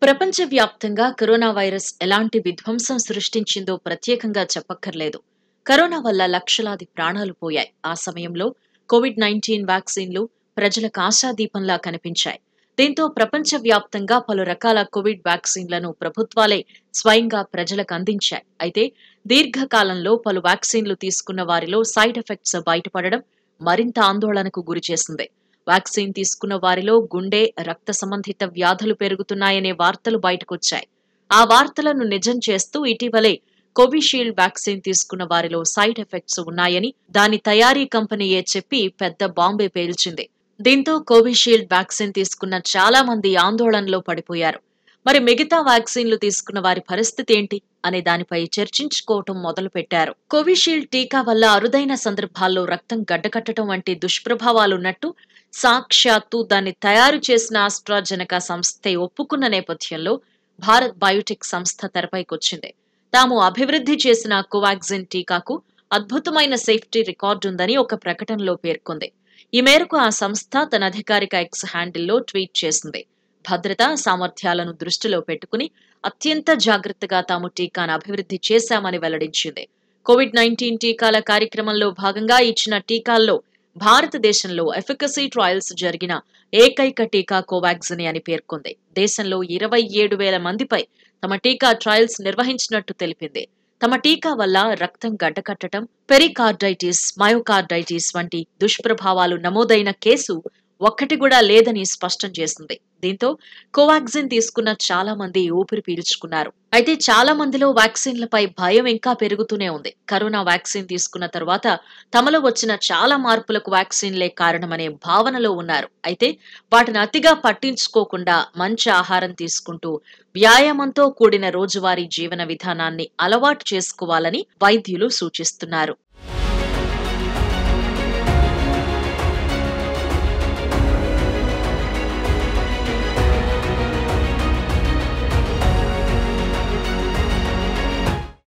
ప్రపంచవ్యాప్తంగా corona virus ఎలాంటి విధ్వంసం సృష్టించిందో ప్రత్యేకంగా చెప్పక్కర్లేదు. కరోనా వల్ల లక్షలాది ప్రాణాలు పోయాయి. ఆ సమయంలో కోవిడ్-19 వ్యాక్సిన్లు ప్రజలకు ఆశాదీపంలా కనిపించాయి. దీంతో ప్రపంచవ్యాప్తంగా పలు రకాల కోవిడ్ వ్యాక్సిన్లను ప్రభుత్వాలే స్వయంగా ప్రజలకు అందించాయి. అయితే దీర్ఘకాలంలో పలు వ్యాక్సిన్లు తీసుకున్న వారిలో సైడ్ ఎఫెక్ట్స్ బయటపడడం మరింత ఆందోళనకు గురిచేసింది. వ్యాక్సిన్ తీసుకున్న వారిలో గుండె, రక్త సంబంధిత వ్యాధులు పెరుగుతున్నాయనే వార్తలు బయటకొచ్చాయి. ఆ వార్తలను నిజం చేస్తూ ఇటీవలే కోవిషీల్డ్ వ్యాక్సిన్ తీసుకున్న వారిలో సైడ్ ఎఫెక్ట్స్ ఉన్నాయని దాని తయారీ కంపెనీయే చెప్పి పెద్ద బాంబే పేల్చింది. దీంతో కోవిషీల్డ్ వ్యాక్సిన్ తీసుకున్న చాలా మంది ఆందోళనలో పడిపోయారు. మరి మిగతా వ్యాక్సిన్లు తీసుకున్న వారి పరిస్థితి ఏంటి అనే దానిపై చర్చించుకోవటం మొదలుపెట్టారు. కోవిషీల్డ్ టీకా వల్ల అరుదైన సందర్భాల్లో రక్తం గడ్డకట్టడం వంటి దుష్ప్రభావాలున్నట్టు సాక్షాత్తు దాన్ని తయారు చేసిన ఆస్ట్రాజెనెకా సంస్థే ఒప్పుకున్న నేపథ్యంలో భారత్ బయోటెక్ సంస్థ తెరపైకొచ్చింది. తాము అభివృద్ధి చేసిన కోవాక్సిన్ టీకాకు అద్భుతమైన సేఫ్టీ రికార్డుందని ఒక ప్రకటనలో పేర్కొంది. ఈ మేరకు ఆ సంస్థ తన అధికారిక ఎక్స్ హ్యాండిల్లో ట్వీట్ చేసింది. భద్రతా సామర్థ్యాలను దృష్టిలో పెట్టుకుని అత్యంత జాగ్రత్తగా తాము టీకాను అభివృద్ధి చేశామని వెల్లడించింది. కోవిడ్-19 టీకాల కార్యక్రమంలో భాగంగా ఇచ్చిన టీకాల్లో భారతదేశంలో ఎఫికసీ ట్రయల్స్ జరిగిన ఏకైక టీకా కోవాక్సిన్ అని పేర్కొంది. దేశంలో 27,000 మందిపై తమ టీకా ట్రయల్స్ నిర్వహించినట్టు తెలిపింది. తమ టీకా వల్ల రక్తం గడ్డకట్టడం, పెరికార్డైటిస్, మయోకార్డైటిస్ వంటి దుష్ప్రభావాలు నమోదైన కేసు ఒక్కటి కూడా లేదని స్పష్టం చేసింది. దీంతో కోవాక్సిన్ తీసుకున్న చాలా మంది ఊపిరి పీల్చుకున్నారు. అయితే చాలా మందిలో వ్యాక్సిన్లపై భయం ఇంకా పెరుగుతూనే ఉంది. కరోనా వ్యాక్సిన్ తీసుకున్న తర్వాత తమలో వచ్చిన చాలా మార్పులకు వ్యాక్సిన్లే కారణమనే భావనలో ఉన్నారు. అయితే వాటిని అతిగా పట్టించుకోకుండా మంచి ఆహారం తీసుకుంటూ వ్యాయామంతో కూడిన రోజువారీ జీవన విధానాన్ని అలవాటు చేసుకోవాలని వైద్యులు సూచిస్తున్నారు.